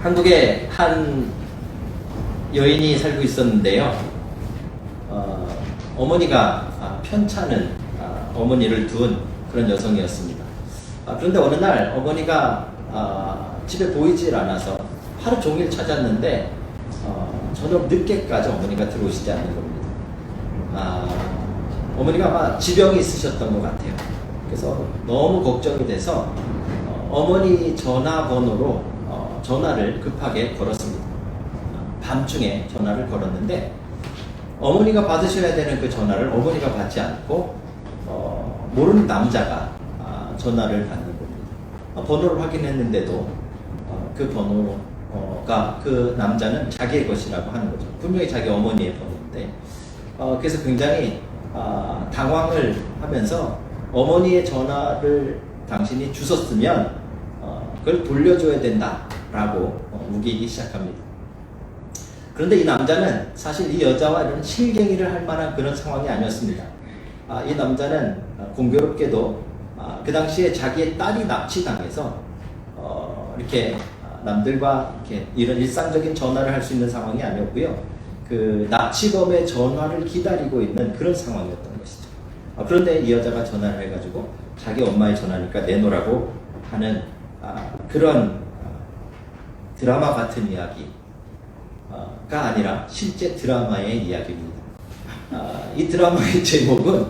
한국에 한 여인이 살고 있었는데요. 어머니가 편찮은 어머니를 둔 그런 여성이었습니다. 그런데 어느 날 어머니가 집에 보이질 않아서 하루 종일 찾았는데 저녁 늦게까지 어머니가 들어오시지 않는 겁니다. 어머니가 아마 지병이 있으셨던 것 같아요. 그래서 너무 걱정이 돼서 어머니 전화번호로 전화를 급하게 걸었습니다. 밤중에 전화를 걸었는데 어머니가 받으셔야 되는 그 전화를 어머니가 받지 않고 모르는 남자가 전화를 받는 겁니다. 번호를 확인했는데도 그 번호가 그 남자는 자기의 것이라고 하는 거죠. 분명히 자기 어머니의 번호인데 그래서 굉장히 당황을 하면서 어머니의 전화를 당신이 주웠으면 그걸 돌려줘야 된다라고 우기기 시작합니다. 그런데 이 남자는 사실 이 여자와 이런 실갱이를 할 만한 그런 상황이 아니었습니다. 이 남자는 공교롭게도 그 당시에 자기의 딸이 납치당해서 이렇게 남들과 이렇게 이런 일상적인 전화를 할 수 있는 상황이 아니었고요. 그 납치범의 전화를 기다리고 있는 그런 상황이었던 것이죠. 그런데 이 여자가 전화를 해가지고 자기 엄마의 전화니까 내놓으라고 하는 그런 드라마 같은 이야기가 아니라 실제 드라마의 이야기입니다. 이 드라마의 제목은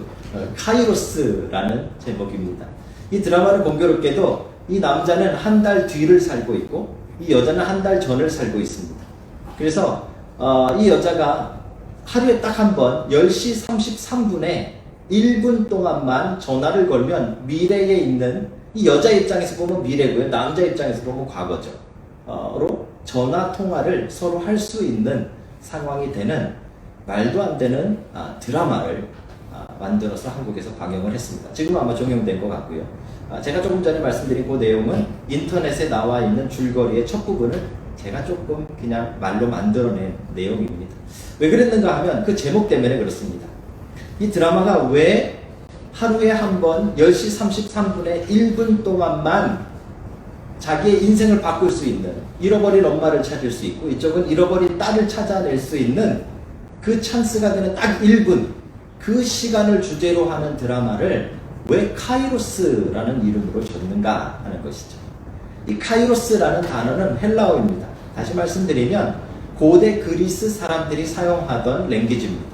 카이로스라는 제목입니다. 이 드라마는 공교롭게도 이 남자는 한 달 뒤를 살고 있고 이 여자는 한 달 전을 살고 있습니다. 그래서 이 여자가 하루에 딱 한 번 10시 33분에 1분 동안만 전화를 걸면 미래에 있는, 이 여자 입장에서 보면 미래고요, 남자 입장에서 보면 과거죠. 로 전화 통화를 서로 할 수 있는 상황이 되는 말도 안 되는 드라마를 만들어서 한국에서 방영을 했습니다. 지금 아마 종영된 것 같고요. 제가 조금 전에 말씀드린 그 내용은 인터넷에 나와 있는 줄거리의 첫 부분을 제가 조금 그냥 말로 만들어낸 내용입니다. 왜 그랬는가 하면 그 제목 때문에 그렇습니다. 이 드라마가 왜 하루에 한 번 10시 33분에 1분 동안만 자기의 인생을 바꿀 수 있는, 잃어버린 엄마를 찾을 수 있고 이쪽은 잃어버린 딸을 찾아낼 수 있는 그 찬스가 되는 딱 1분, 그 시간을 주제로 하는 드라마를 왜 카이로스라는 이름으로 줬는가 하는 것이죠. 이 카이로스라는 단어는 헬라어입니다. 다시 말씀드리면 고대 그리스 사람들이 사용하던 랭귀지입니다.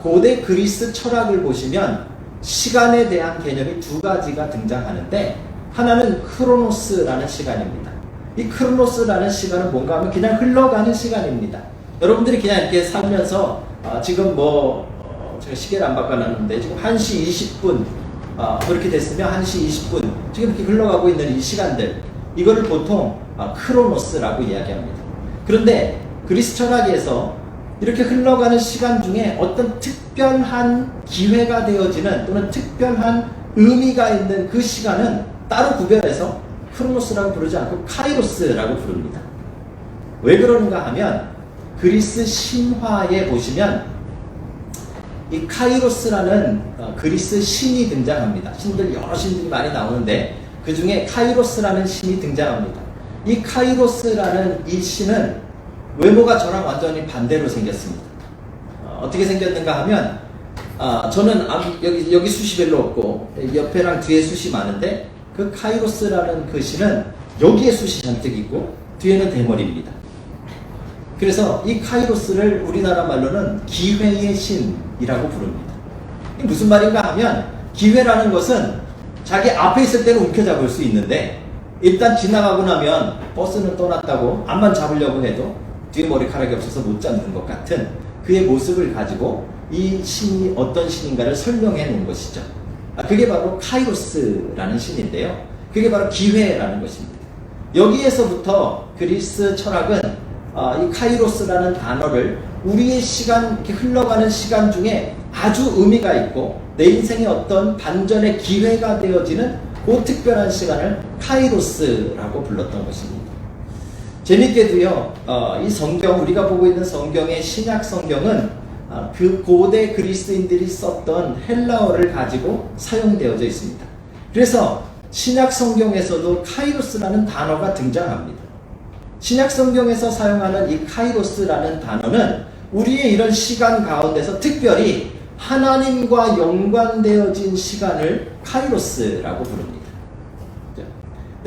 고대 그리스 철학을 보시면 시간에 대한 개념이 두 가지가 등장하는데, 하나는 크로노스라는 시간입니다. 이 크로노스라는 시간은 뭔가 하면 그냥 흘러가는 시간입니다. 여러분들이 그냥 이렇게 살면서 지금 제가 시계를 안 바꿔놨는데 지금 1시 20분 그렇게 됐으면 1시 20분 지금 이렇게 흘러가고 있는 이 시간들, 이거를 보통 크로노스라고 이야기합니다. 그런데 그리스 철학에서 이렇게 흘러가는 시간 중에 어떤 특별한 기회가 되어지는 또는 특별한 의미가 있는 그 시간은 따로 구별해서 크로노스라고 부르지 않고 카이로스라고 부릅니다. 왜 그러는가 하면 그리스 신화에 보시면 이 카이로스라는 그리스 신이 등장합니다. 여러 신들이 많이 나오는데 그 중에 카이로스라는 신이 등장합니다. 이 카이로스라는 이 신은 외모가 저랑 완전히 반대로 생겼습니다. 어떻게 생겼는가 하면 저는 여기 숱이 별로 없고 옆에랑 뒤에 숱이 많은데 그 카이로스라는 그 신은 여기에 숱이 잔뜩 있고 뒤에는 대머리입니다. 그래서 이 카이로스를 우리나라 말로는 기회의 신이라고 부릅니다. 이게 무슨 말인가 하면 기회라는 것은 자기 앞에 있을 때는 움켜잡을 수 있는데 일단 지나가고 나면 버스는 떠났다고 앞만 잡으려고 해도 뒤에 머리카락이 없어서 못 잡는 것 같은 그의 모습을 가지고 이 신이 어떤 신인가를 설명해 놓은 것이죠. 그게 바로 카이로스라는 신인데요. 그게 바로 기회라는 것입니다. 여기에서부터 그리스 철학은 이 카이로스라는 단어를 우리의 시간, 이렇게 흘러가는 시간 중에 아주 의미가 있고 내 인생의 어떤 반전의 기회가 되어지는 그 특별한 시간을 카이로스라고 불렀던 것입니다. 재밌게도요, 이 성경, 우리가 보고 있는 성경의 신약 성경은 그 고대 그리스인들이 썼던 헬라어를 가지고 사용되어져 있습니다. 그래서 신약 성경에서도 카이로스라는 단어가 등장합니다. 신약 성경에서 사용하는 이 카이로스라는 단어는 우리의 이런 시간 가운데서 특별히 하나님과 연관되어진 시간을 카이로스라고 부릅니다.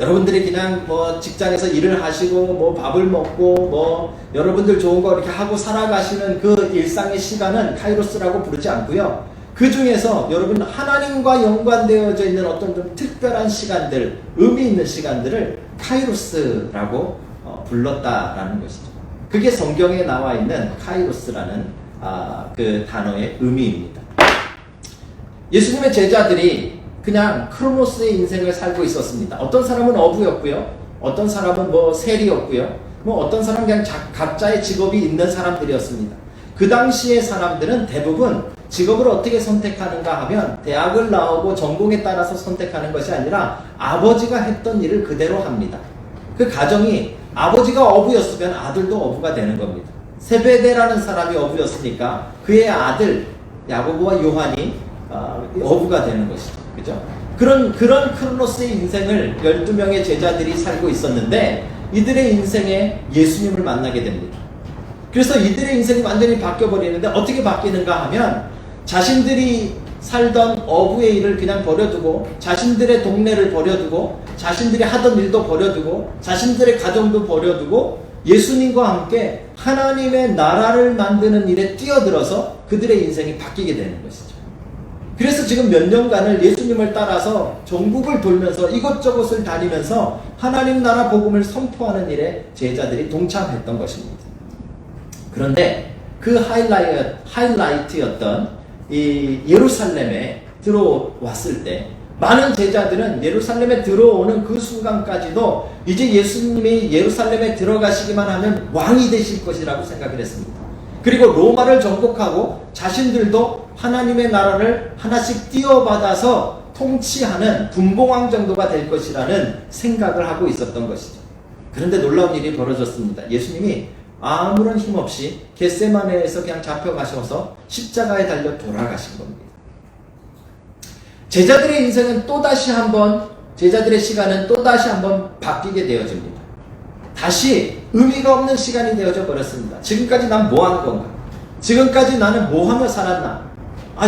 여러분들이 그냥 뭐 직장에서 일을 하시고 뭐 밥을 먹고 뭐 여러분들 좋은 거 이렇게 하고 살아가시는 그 일상의 시간은 카이로스라고 부르지 않고요. 그 중에서 여러분 하나님과 연관되어져 있는 어떤 좀 특별한 시간들, 의미 있는 시간들을 카이로스라고 불렀다라는 것이죠. 그게 성경에 나와 있는 카이로스라는 그 단어의 의미입니다. 예수님의 제자들이 그냥 크로노스의 인생을 살고 있었습니다. 어떤 사람은 어부였고요. 어떤 사람은 뭐 세리였고요. 뭐 어떤 사람은 그냥 각자의 직업이 있는 사람들이었습니다. 그 당시의 사람들은 대부분 직업을 어떻게 선택하는가 하면 대학을 나오고 전공에 따라서 선택하는 것이 아니라 아버지가 했던 일을 그대로 합니다. 그 가정이 아버지가 어부였으면 아들도 어부가 되는 겁니다. 세베대라는 사람이 어부였으니까 그의 아들 야고보와 요한이 어부가 되는 것이죠. 그죠? 그런 크로노스의 인생을 12명의 제자들이 살고 있었는데 이들의 인생에 예수님을 만나게 됩니다. 그래서 이들의 인생이 완전히 바뀌어버리는데 어떻게 바뀌는가 하면 자신들이 살던 어부의 일을 그냥 버려두고 자신들의 동네를 버려두고 자신들이 하던 일도 버려두고 자신들의 가정도 버려두고 예수님과 함께 하나님의 나라를 만드는 일에 뛰어들어서 그들의 인생이 바뀌게 되는 것이죠. 그래서 지금 몇 년간을 예수님을 따라서 전국을 돌면서 이곳저곳을 다니면서 하나님 나라 복음을 선포하는 일에 제자들이 동참했던 것입니다. 그런데 그 하이라이트였던 이 예루살렘에 들어왔을 때 많은 제자들은 예루살렘에 들어오는 그 순간까지도 이제 예수님이 예루살렘에 들어가시기만 하면 왕이 되실 것이라고 생각을 했습니다. 그리고 로마를 정복하고 자신들도 하나님의 나라를 하나씩 띄워받아서 통치하는 분봉왕 정도가 될 것이라는 생각을 하고 있었던 것이죠. 그런데 놀라운 일이 벌어졌습니다. 예수님이 아무런 힘 없이 겟세마네에서 그냥 잡혀가셔서 십자가에 달려 돌아가신 겁니다. 제자들의 인생은 또다시 한번, 제자들의 시간은 또다시 한번 바뀌게 되어집니다. 다시 의미가 없는 시간이 되어져 버렸습니다. 지금까지 난 뭐 한 건가? 지금까지 나는 뭐 하며 살았나?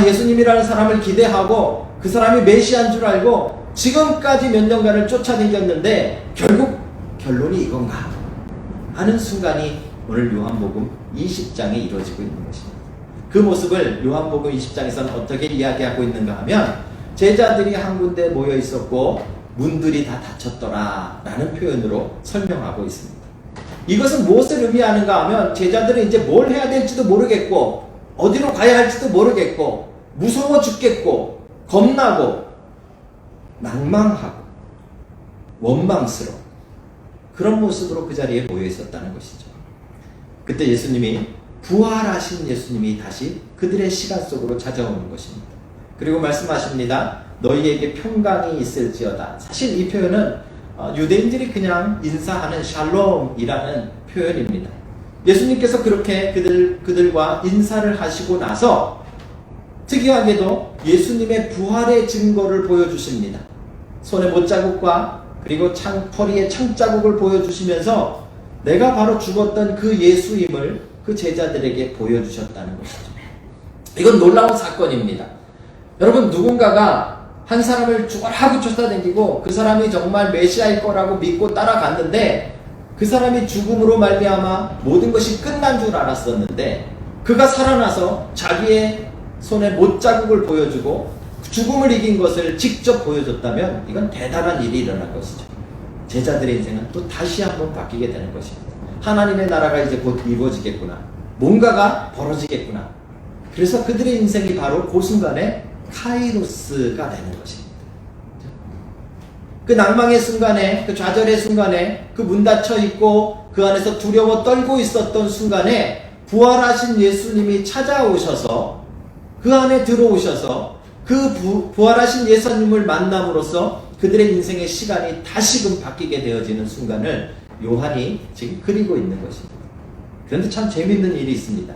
예수님이라는 사람을 기대하고 그 사람이 메시아인 줄 알고 지금까지 몇 년간을 쫓아다녔는데 결국 결론이 이건가? 하는 순간이 오늘 요한복음 20장에 이루어지고 있는 것입니다. 그 모습을 요한복음 20장에서는 어떻게 이야기하고 있는가 하면 제자들이 한 군데 모여 있었고 문들이 다 닫혔더라 라는 표현으로 설명하고 있습니다. 이것은 무엇을 의미하는가 하면 제자들은 이제 뭘 해야 될지도 모르겠고 어디로 가야 할지도 모르겠고 무서워 죽겠고 겁나고 낭망하고 원망스러워 그런 모습으로 그 자리에 모여 있었다는 것이죠. 그때 예수님이 부활하신 예수님이 다시 그들의 시간 속으로 찾아오는 것입니다. 그리고 말씀하십니다. 너희에게 평강이 있을지어다. 사실 이 표현은 유대인들이 그냥 인사하는 샬롬이라는 표현입니다. 예수님께서 그렇게 그들과 인사를 하시고 나서 특이하게도 예수님의 부활의 증거를 보여주십니다. 손에 못자국과 그리고 허리에 창자국을 보여주시면서 내가 바로 죽었던 그 예수임을 그 제자들에게 보여주셨다는 것이죠. 이건 놀라운 사건입니다. 여러분, 누군가가 한 사람을 죽어라고 쫓아다니고 그 사람이 정말 메시아일 거라고 믿고 따라갔는데 그 사람이 죽음으로 말미암아 모든 것이 끝난 줄 알았었는데 그가 살아나서 자기의 손에 못자국을 보여주고 죽음을 이긴 것을 직접 보여줬다면 이건 대단한 일이 일어날 것이죠. 제자들의 인생은 또 다시 한번 바뀌게 되는 것입니다. 하나님의 나라가 이제 곧 이루어지겠구나. 뭔가가 벌어지겠구나. 그래서 그들의 인생이 바로 그 순간에 카이로스가 되는 것입니다. 그 낭망의 순간에, 그 좌절의 순간에, 그 문 닫혀 있고 그 안에서 두려워 떨고 있었던 순간에 부활하신 예수님이 찾아오셔서 그 안에 들어오셔서 그 부활하신 예수님을 만남으로써 그들의 인생의 시간이 다시금 바뀌게 되어지는 순간을 요한이 지금 그리고 있는 것입니다. 그런데 참 재미있는 일이 있습니다.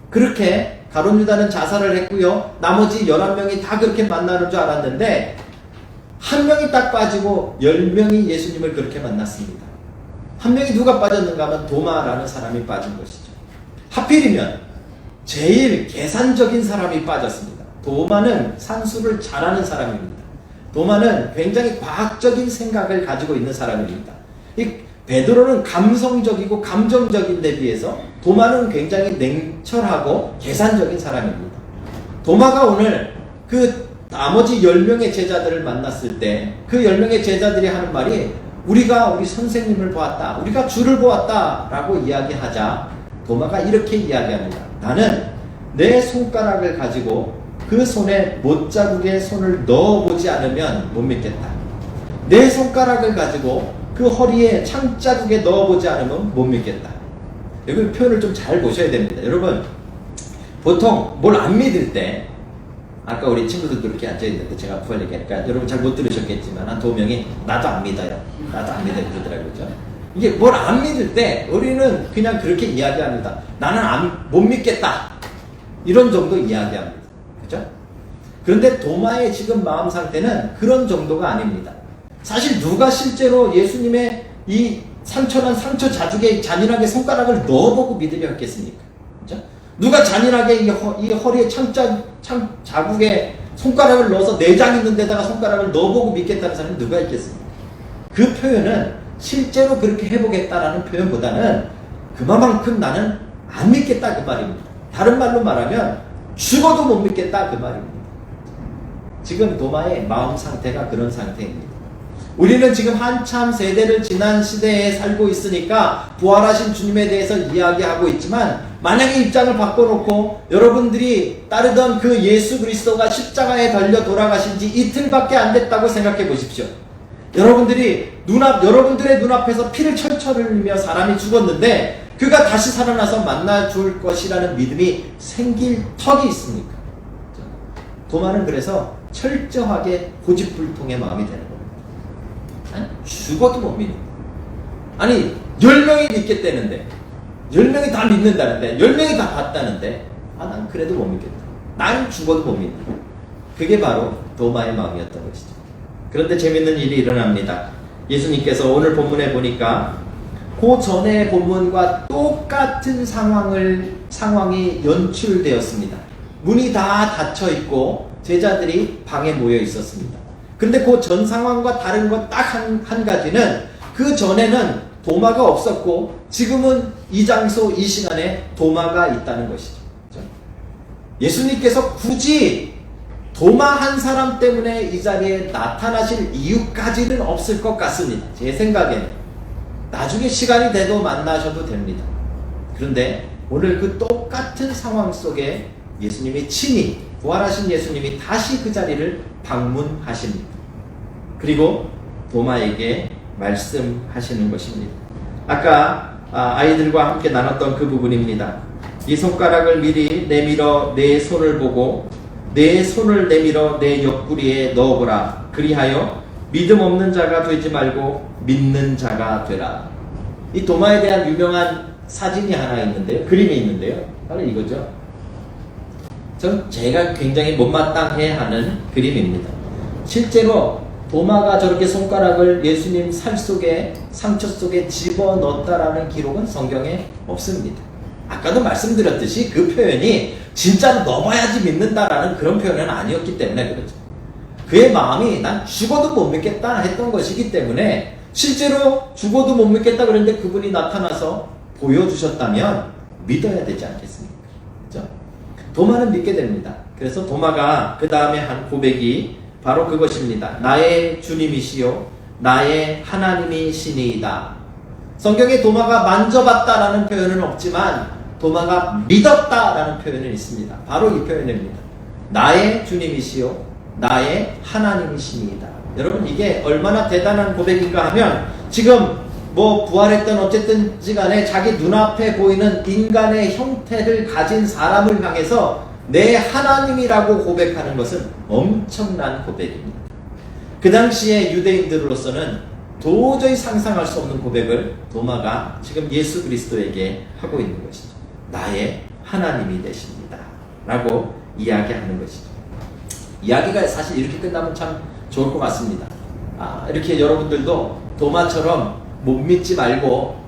그렇게 가룟 유다는 자살을 했고요. 나머지 11명이 다 그렇게 만나는 줄 알았는데 한 명이 딱 빠지고 10명이 예수님을 그렇게 만났습니다. 한 명이 누가 빠졌는가 하면 도마라는 사람이 빠진 것이죠. 하필이면 제일 계산적인 사람이 빠졌습니다. 도마는 산수를 잘하는 사람입니다. 도마는 굉장히 과학적인 생각을 가지고 있는 사람입니다. 이 베드로는 감성적이고 감정적인 데 비해서 도마는 굉장히 냉철하고 계산적인 사람입니다. 도마가 오늘 그 나머지 10명의 제자들을 만났을 때 그 10명의 제자들이 하는 말이 우리가 우리 선생님을 보았다. 우리가 주를 보았다. 라고 이야기하자 도마가 이렇게 이야기합니다. 나는 내 손가락을 가지고 그 손에 못자국에 손을 넣어보지 않으면 못 믿겠다. 내 손가락을 가지고 그 허리에 창자국에 넣어보지 않으면 못 믿겠다. 여기 표현을 좀 잘 보셔야 됩니다. 여러분, 보통 뭘 안 믿을 때, 아까 우리 친구들도 이렇게 앉아있는데 제가 부활 얘기하니까 여러분 잘 못 들으셨겠지만 한 2명이 나도 안 믿어요. 나도 안 믿어요. 그러더라고요. 그죠? 이게 뭘 안 믿을 때 우리는 그냥 그렇게 이야기합니다. 나는 못 믿겠다. 이런 정도 이야기합니다. 그죠? 그런데 도마의 지금 마음 상태는 그런 정도가 아닙니다. 사실 누가 실제로 예수님의 이 상처난 상처 자국에 잔인하게 손가락을 넣어보고 믿으려 했겠습니까? 그죠? 누가 잔인하게 이 허리에 자국에 손가락을 넣어서 내장 있는 데다가 손가락을 넣어보고 믿겠다는 사람이 누가 있겠습니까? 그 표현은 실제로 그렇게 해보겠다라는 표현보다는 그만큼 나는 안 믿겠다 그 말입니다. 다른 말로 말하면 죽어도 못 믿겠다 그 말입니다. 지금 도마의 마음 상태가 그런 상태입니다. 우리는 지금 한참 세대를 지난 시대에 살고 있으니까 부활하신 주님에 대해서 이야기하고 있지만 만약에 입장을 바꿔놓고 여러분들이 따르던 그 예수 그리스도가 십자가에 달려 돌아가신 지 이틀밖에 안 됐다고 생각해 보십시오. 여러분들의 눈앞에서 피를 철철 흘리며 사람이 죽었는데 그가 다시 살아나서 만나줄 것이라는 믿음이 생길 턱이 있습니까? 도마는 그래서 철저하게 고집불통의 마음이 되는 겁니다. 아니, 죽어도 못 믿는. 아니 10명이 믿겠다는데 10명이 다 믿는다는데 10명이 다 봤다는데 난 그래도 못 믿겠다. 난 죽어도 못 믿는다. 그게 바로 도마의 마음이었던 것이죠. 그런데 재밌는 일이 일어납니다. 예수님께서 오늘 본문에 보니까 그 전의 본문과 똑같은 상황이 연출되었습니다. 문이 다 닫혀 있고 제자들이 방에 모여 있었습니다. 그런데 그 전 상황과 다른 것 딱 한 가지는 그 전에는 도마가 없었고 지금은 이 장소 이 시간에 도마가 있다는 것이죠. 예수님께서 굳이 도마 한 사람 때문에 이 자리에 나타나실 이유까지는 없을 것 같습니다. 제 생각에는 나중에 시간이 돼도 만나셔도 됩니다. 그런데 오늘 그 똑같은 상황 속에 예수님이 친히 부활하신 예수님이 다시 그 자리를 방문하십니다. 그리고 도마에게 말씀하시는 것입니다. 아까 아이들과 함께 나눴던 그 부분입니다. 이 손가락을 미리 내밀어 내 손을 보고 내 손을 내밀어 내 옆구리에 넣어보라. 그리하여 믿음 없는 자가 되지 말고 믿는 자가 되라. 이 도마에 대한 유명한 사진이 하나 있는데요. 그림이 있는데요. 바로 이거죠. 제가 굉장히 못마땅해하는 그림입니다. 실제로 도마가 저렇게 손가락을 예수님 살 속에 상처 속에 집어넣었다라는 기록은 성경에 없습니다. 아까도 말씀드렸듯이 그 표현이 진짜로 넣어봐야지 믿는다라는 그런 표현은 아니었기 때문에 그렇죠. 그의 마음이 난 죽어도 못 믿겠다 했던 것이기 때문에 실제로 죽어도 못 믿겠다 그랬는데 그분이 나타나서 보여주셨다면 믿어야 되지 않겠습니까? 그렇죠? 도마는 믿게 됩니다. 그래서 도마가 그 다음에 한 고백이 바로 그것입니다. 나의 주님이시요 나의 하나님이시니이다. 성경에 도마가 만져봤다라는 표현은 없지만 도마가 믿었다라는 표현은 있습니다. 바로 이 표현입니다. 나의 주님이시요 나의 하나님이시니이다. 여러분 이게 얼마나 대단한 고백인가 하면 지금 부활했던 어쨌든지 간에 자기 눈앞에 보이는 인간의 형태를 가진 사람을 향해서 내 하나님이라고 고백하는 것은 엄청난 고백입니다. 그 당시에 유대인들로서는 도저히 상상할 수 없는 고백을 도마가 지금 예수 그리스도에게 하고 있는 것이죠. 나의 하나님이 되십니다. 라고 이야기하는 것이죠. 이야기가 사실 이렇게 끝나면 참 좋을 것 같습니다. 이렇게 여러분들도 도마처럼 못 믿지 말고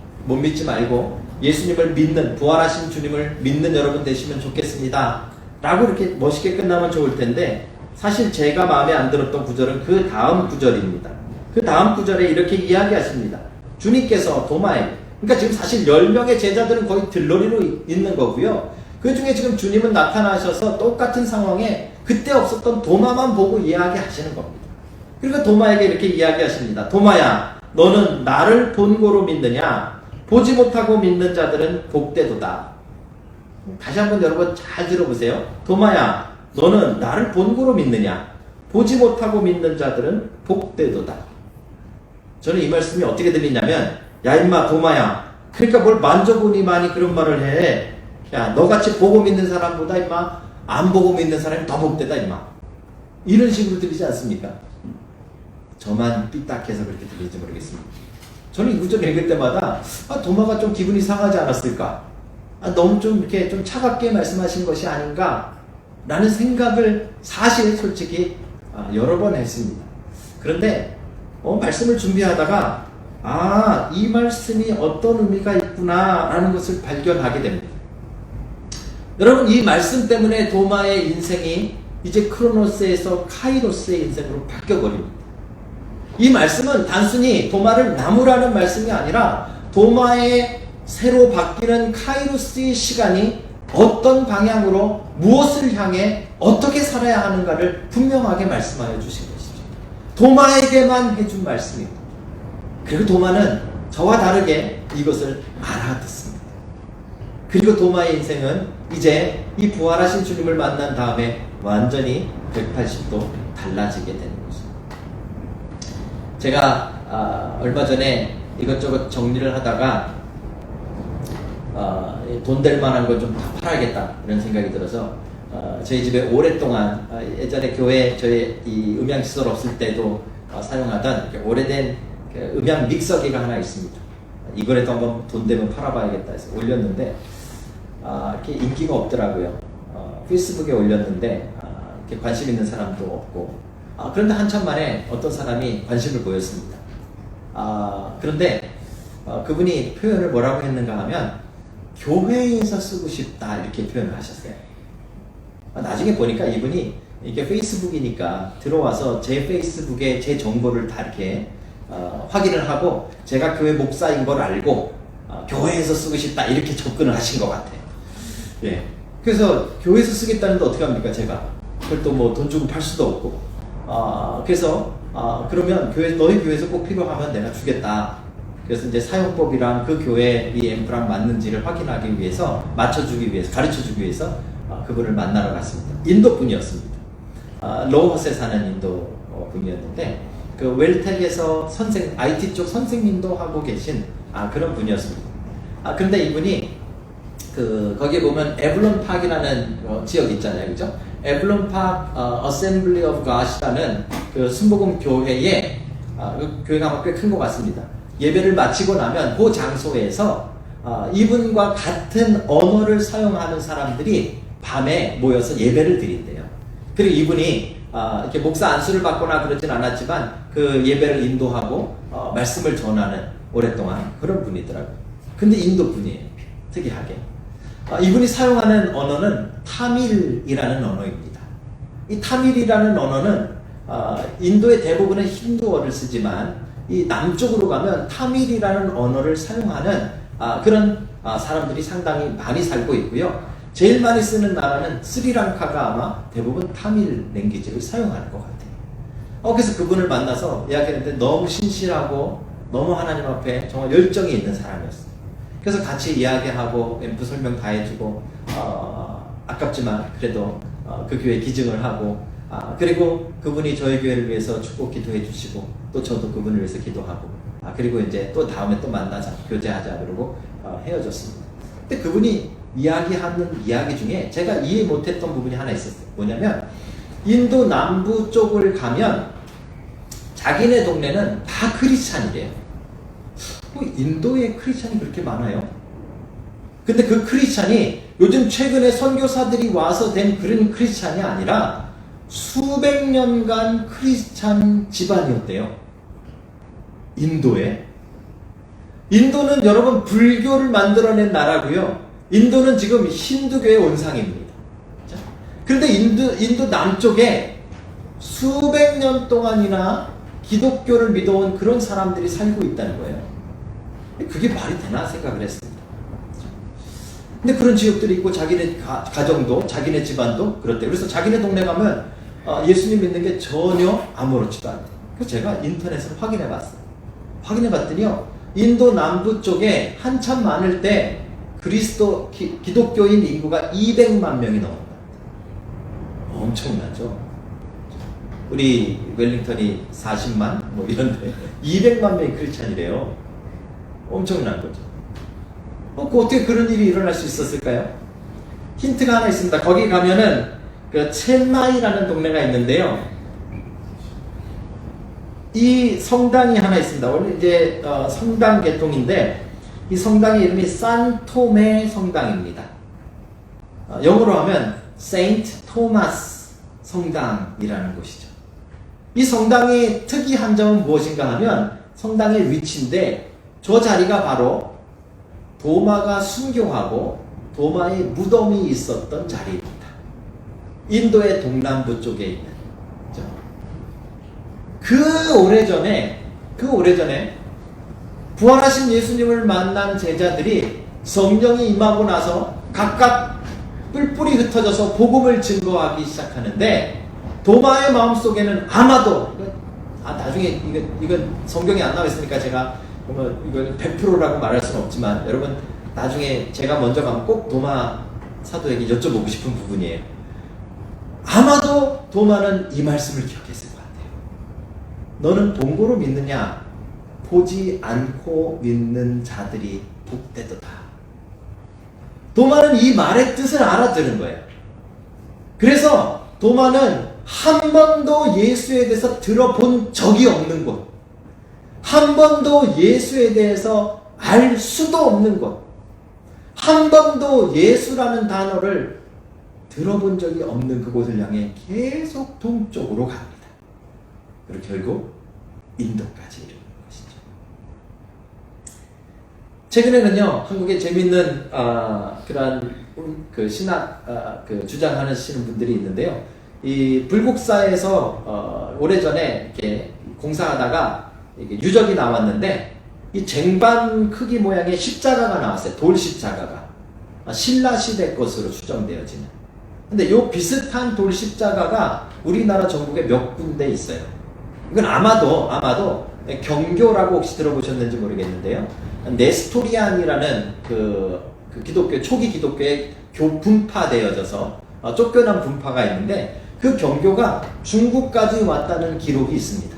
예수님을 믿는, 부활하신 주님을 믿는 여러분 되시면 좋겠습니다 라고 이렇게 멋있게 끝나면 좋을 텐데, 사실 제가 마음에 안 들었던 구절은 그 다음 구절입니다. 그 다음 구절에 이렇게 이야기하십니다. 주님께서 도마에게, 그러니까 지금 사실 10명의 제자들은 거의 들러리로 있는 거고요. 그 중에 지금 주님은 나타나셔서 똑같은 상황에 그때 없었던 도마만 보고 이야기하시는 겁니다. 그리고 도마에게 이렇게 이야기하십니다. 도마야, 너는 나를 본고로 믿느냐? 보지 못하고 믿는 자들은 복되도다. 다시 한번 여러분 잘 들어보세요. 도마야, 너는 나를 본고로 믿느냐? 보지 못하고 믿는 자들은 복되도다. 저는 이 말씀이 어떻게 들리냐면, 야 임마 도마야, 그러니까 뭘 만져보니만이 그런 말을 해. 야, 너같이 보고 믿는 사람보다 임마 안 보고 믿는 사람이 더 복되다 임마. 이런 식으로 들리지 않습니까? 저만 삐딱해서 그렇게 들리지 모르겠습니다. 저는 이 구절 읽을 때마다 도마가 좀 기분이 상하지 않았을까? 너무 좀 이렇게 좀 차갑게 말씀하신 것이 아닌가? 라는 생각을 사실 솔직히 여러 번 했습니다. 그런데 말씀을 준비하다가 이 말씀이 어떤 의미가 있구나 라는 것을 발견하게 됩니다. 여러분, 이 말씀 때문에 도마의 인생이 이제 크로노스에서 카이로스의 인생으로 바뀌어버립니다. 이 말씀은 단순히 도마를 나무라는 말씀이 아니라 도마의 새로 바뀌는 카이로스의 시간이 어떤 방향으로 무엇을 향해 어떻게 살아야 하는가를 분명하게 말씀하여 주신 것이죠. 도마에게만 해준 말씀입니다. 그리고 도마는 저와 다르게 이것을 알아듣습니다. 그리고 도마의 인생은 이제 이 부활하신 주님을 만난 다음에 완전히 180도 달라지게 되는 것입니다. 제가 얼마 전에 이것저것 정리를 하다가 돈 될 만한 걸 좀 다 팔아야겠다 이런 생각이 들어서 저희 집에 오랫동안 예전에 교회 저희 이 음향시설 없을 때도 사용하던 오래된 음향 믹서기가 하나 있습니다. 이거라도 한번 돈 되면 팔아봐야겠다 해서 올렸는데 이렇게 인기가 없더라고요. 페이스북에 올렸는데 이렇게 관심 있는 사람도 없고, 그런데 한참 만에 어떤 사람이 관심을 보였습니다. 그런데 그분이 표현을 뭐라고 했는가 하면 교회에서 쓰고 싶다 이렇게 표현을 하셨어요. 나중에 보니까 이분이 이게 페이스북이니까 들어와서 제 페이스북에 제 정보를 다 이렇게 확인을 하고 제가 교회 목사인 걸 알고 교회에서 쓰고 싶다 이렇게 접근을 하신 것 같아요. 예. 그래서 교회에서 쓰겠다는데 어떻게 합니까 제가? 그걸 또 뭐 돈 주고 팔 수도 없고. 그래서 그러면 너희 교회에서 꼭 필요하면 내가 주겠다. 그래서 이제 사용법이랑 그 교회 이 앰프랑 맞는지를 확인하기 위해서 가르쳐주기 위해서 그분을 만나러 갔습니다. 인도 분이었습니다. 로허스에 사는 인도 분이었는데 그 웰텍에서 IT 쪽 선생님도 하고 계신 그런 분이었습니다. 그런데 이분이 거기에 보면 에블론 파크라는 지역 있잖아요, 그죠? 에블론 파크 어셈블리 오브 갓이라는 그 순복음 교회에 그 교회가 꽤 큰 것 같습니다. 예배를 마치고 나면 그 장소에서 이분과 같은 언어를 사용하는 사람들이 밤에 모여서 예배를 드린대요. 그리고 이분이 이렇게 목사 안수를 받거나 그러진 않았지만 그 예배를 인도하고 말씀을 전하는 오랫동안 그런 분이더라고요. 근데 인도 분이에요. 특이하게. 이분이 사용하는 언어는 타밀이라는 언어입니다. 이 타밀이라는 언어는 인도의 대부분은 힌두어를 쓰지만 이 남쪽으로 가면 타밀이라는 언어를 사용하는 그런 사람들이 상당히 많이 살고 있고요. 제일 많이 쓰는 나라는 스리랑카가 아마 대부분 타밀 랭귀지를 사용하는 것 같아요. 그래서 그분을 만나서 이야기했는데 너무 신실하고 너무 하나님 앞에 정말 열정이 있는 사람이었어요. 그래서 같이 이야기하고 앰프 설명 다 해주고 아깝지만 그래도 그 교회 기증을 하고 그리고 그분이 저희 교회를 위해서 축복 기도해 주시고 또 저도 그분을 위해서 기도하고 그리고 이제 또 다음에 또 만나자 교제하자 그러고 헤어졌습니다. 근데 그분이 이야기하는 이야기 중에 제가 이해 못했던 부분이 하나 있었어요. 뭐냐면 인도 남부 쪽을 가면 자기네 동네는 다 크리스찬이래요. 인도에 크리스찬이 그렇게 많아요? 근데 그 크리스찬이 요즘 최근에 선교사들이 와서 된 그런 크리스찬이 아니라 수백 년간 크리스찬 집안이었대요. 인도에. 인도는 여러분 불교를 만들어낸 나라고요. 인도는 지금 힌두교의 원상입니다. 그런데 인도 남쪽에 수백 년 동안이나 기독교를 믿어온 그런 사람들이 살고 있다는 거예요. 그게 말이 되나 생각을 했습니다. 근데 그런 지역들이 있고 자기네 가정도 자기네 집안도 그렇대요. 그래서 자기네 동네 가면 예수님 믿는 게 전혀 아무렇지도 않대요. 그래서 제가 인터넷으로 확인해 봤어요. 확인해 봤더니요, 인도 남부 쪽에 한참 많을 때 기독교인 인구가 200만 명이 넘어요. 엄청나죠? 우리 웰링턴이 40만 뭐 이런데 200만 명이 크리스찬이래요. 엄청난 거죠. 어떻게 그런 일이 일어날 수 있었을까요? 힌트가 하나 있습니다. 거기 가면은 그 첸마이라는 동네가 있는데요. 이 성당이 하나 있습니다. 원래 이제 성당 계통인데 이 성당의 이름이 산토메 성당입니다. 영어로 하면 세인트 토마스 성당이라는 곳이죠. 이 성당의 특이한 점은 무엇인가 하면 성당의 위치인데 저 자리가 바로 도마가 순교하고 도마의 무덤이 있었던 자리입니다. 인도의 동남부 쪽에 있는. 그 오래전에 부활하신 예수님을 만난 제자들이 성령이 임하고 나서 각각 뿔뿔이 흩어져서 복음을 증거하기 시작하는데 도마의 마음속에는 아마도 나중에 이건 성경에 안 나와 있으니까 제가 이건 100%라고 말할 수는 없지만 여러분 나중에 제가 먼저 가면 꼭 도마 사도에게 여쭤보고 싶은 부분이에요. 아마도 도마는 이 말씀을 기억했을 것 같아요. 너는 본고로 믿느냐? 보지 않고 믿는 자들이 복되도다. 도마는 이 말의 뜻을 알아들은 거예요. 그래서 도마는 한 번도 예수에 대해서 들어본 적이 없는 곳, 한 번도 예수에 대해서 알 수도 없는 곳, 한 번도 예수라는 단어를 들어본 적이 없는 그곳을 향해 계속 동쪽으로 갑니다. 그리고 결국 인도까지 이르는 것이죠. 최근에는요, 한국에 재밌는 그런 그 신학 그 주장하시는 분들이 있는데요. 이 불국사에서 오래전에 이렇게 공사하다가 이게 유적이 나왔는데 이 쟁반 크기 모양의 십자가가 나왔어요. 돌 십자가가 신라 시대 것으로 추정되어지는. 근데 요 비슷한 돌 십자가가 우리나라 전국에 몇 군데 있어요. 이건 아마도 경교라고 혹시 들어보셨는지 모르겠는데요. 네스토리안이라는 그 기독교 초기 기독교에 분파되어져서 쫓겨난 분파가 있는데 그 경교가 중국까지 왔다는 기록이 있습니다.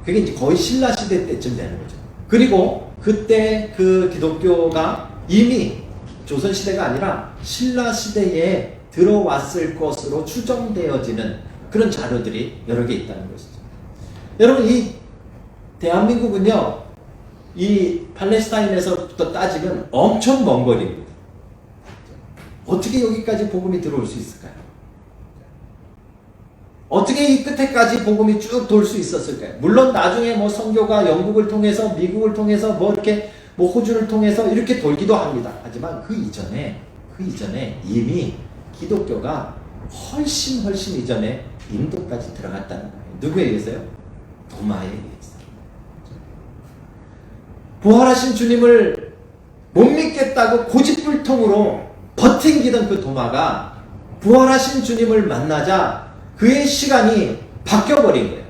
그게 이제 거의 신라 시대 때쯤 되는 거죠. 그리고 그때 그 기독교가 이미 조선 시대가 아니라 신라 시대에 들어왔을 것으로 추정되어지는 그런 자료들이 여러 개 있다는 것이죠. 여러분, 이 대한민국은요, 이 팔레스타인에서부터 따지면 엄청 먼 거리입니다. 어떻게 여기까지 복음이 들어올 수 있을까요? 어떻게 이 끝에까지 복음이 쭉 돌 수 있었을까요? 물론 나중에 뭐 선교가 영국을 통해서, 미국을 통해서, 뭐 이렇게 뭐 호주를 통해서 이렇게 돌기도 합니다. 하지만 그 이전에 이미 기독교가 훨씬 이전에 인도까지 들어갔다는 거예요. 누구에 의해서요? 도마에 의해서. 부활하신 주님을 못 믿겠다고 고집불통으로 버팅기던 그 도마가 부활하신 주님을 만나자 그의 시간이 바뀌어버린 거예요.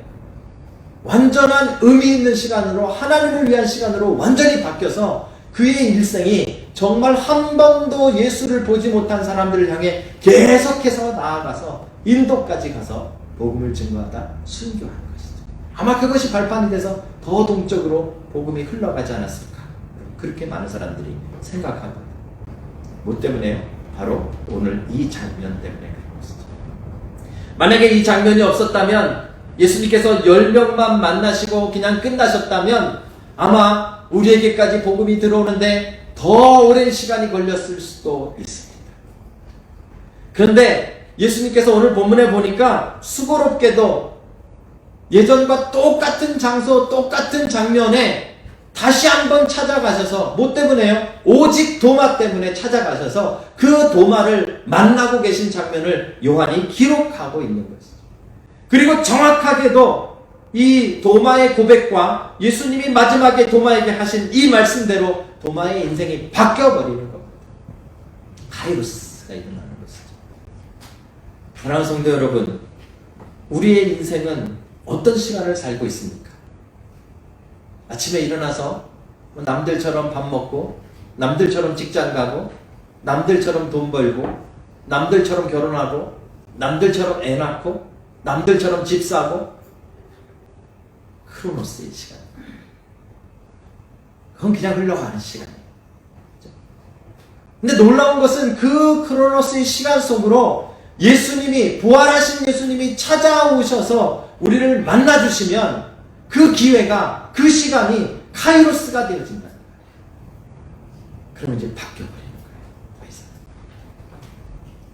완전한 의미 있는 시간으로, 하나님을 위한 시간으로 완전히 바뀌어서 그의 일생이 정말 한 번도 예수를 보지 못한 사람들을 향해 계속해서 나아가서 인도까지 가서 복음을 증거하다 순교한 것이죠. 아마 그것이 발판이 돼서 더 동쪽으로 복음이 흘러가지 않았을까, 그렇게 많은 사람들이 생각합니다. 뭐 때문에요? 바로 오늘 이 장면 때문에 그런 것이죠. 만약에 이 장면이 없었다면, 예수님께서 10명만 만나시고 그냥 끝나셨다면 아마 우리에게까지 복음이 들어오는데 더 오랜 시간이 걸렸을 수도 있습니다. 그런데 예수님께서 오늘 본문에 보니까 수고롭게도 예전과 똑같은 장소, 똑같은 장면에 다시 한번 찾아가셔서 뭐 때문에요? 오직 도마 때문에 찾아가셔서 그 도마를 만나고 계신 장면을 요한이 기록하고 있는 것이죠. 그리고 정확하게도 이 도마의 고백과 예수님이 마지막에 도마에게 하신 이 말씀대로 도마의 인생이 바뀌어버리는 겁니다. 카이로스가 일어나는 것이죠. 사랑하는 성도 여러분, 우리의 인생은 어떤 시간을 살고 있습니까? 아침에 일어나서 남들처럼 밥 먹고, 남들처럼 직장 가고, 남들처럼 돈 벌고, 남들처럼 결혼하고, 남들처럼 애 낳고, 남들처럼 집 사고, 크로노스의 시간. 그건 그냥 흘러가는 시간이에요. 근데 놀라운 것은 그 크로노스의 시간 속으로 예수님이, 부활하신 예수님이 찾아오셔서 우리를 만나주시면 그 기회가, 그 시간이 카이로스가 되어진다. 그러면 이제 바뀌어버리는 거예요.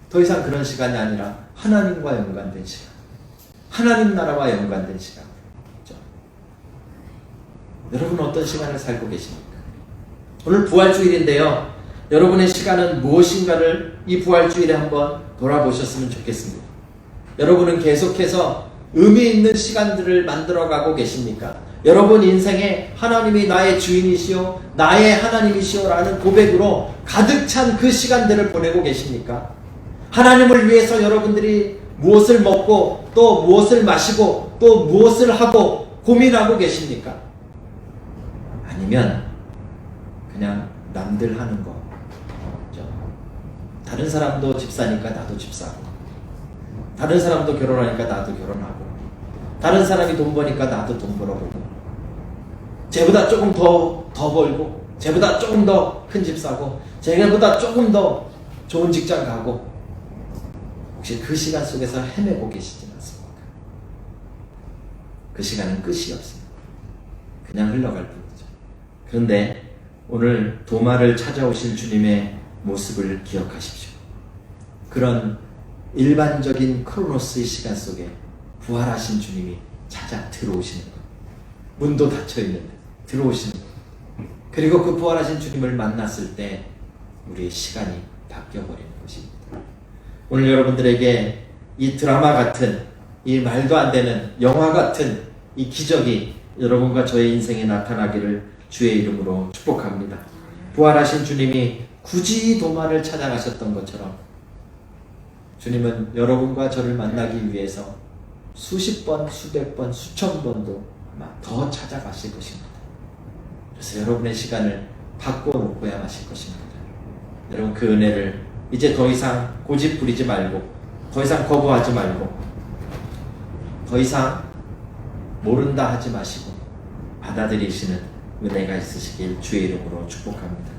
더 이상 그런 시간이 아니라 하나님과 연관된 시간, 하나님 나라와 연관된 시간. 그렇죠? 여러분은 어떤 시간을 살고 계십니까? 오늘 부활주일인데요, 여러분의 시간은 무엇인가를 이 부활주일에 한번 돌아보셨으면 좋겠습니다. 여러분은 계속해서 의미 있는 시간들을 만들어가고 계십니까? 여러분 인생에 하나님이 나의 주인이시오, 나의 하나님이시오 라는 고백으로 가득 찬 그 시간들을 보내고 계십니까? 하나님을 위해서 여러분들이 무엇을 먹고 또 무엇을 마시고 또 무엇을 하고 고민하고 계십니까? 아니면 그냥 남들 하는 거, 다른 사람도 집 사니까 나도 집 사고, 다른 사람도 결혼하니까 나도 결혼하고, 다른 사람이 돈 버니까 나도 돈 벌어보고, 쟤보다 조금 더 벌고, 쟤보다 조금 더 큰 집 사고, 쟤보다 조금 더 좋은 직장 가고, 혹시 그 시간 속에서 헤매고 계시지 않습니까? 그 시간은 끝이 없습니다. 그냥 흘러갈 뿐이죠. 그런데 오늘 도마를 찾아오신 주님의 모습을 기억하십시오. 그런 일반적인 크로노스의 시간 속에 부활하신 주님이 찾아 들어오시는 것. 문도 닫혀있는데 들어오시는 것. 그리고 그 부활하신 주님을 만났을 때 우리의 시간이 바뀌어버리는 것입니다. 오늘 여러분들에게 이 드라마 같은, 이 말도 안 되는 영화 같은 이 기적이 여러분과 저의 인생에 나타나기를 주의 이름으로 축복합니다. 부활하신 주님이 굳이 도마를 찾아가셨던 것처럼 주님은 여러분과 저를 만나기 위해서 수십 번, 수백 번, 수천 번도 아마 더 찾아가실 것입니다. 그래서 여러분의 시간을 바꿔놓고야 마실 것입니다. 여러분 그 은혜를 이제 더 이상 고집 부리지 말고, 더 이상 거부하지 말고, 더 이상 모른다 하지 마시고 받아들이시는 은혜가 있으시길 주의 이름으로 축복합니다.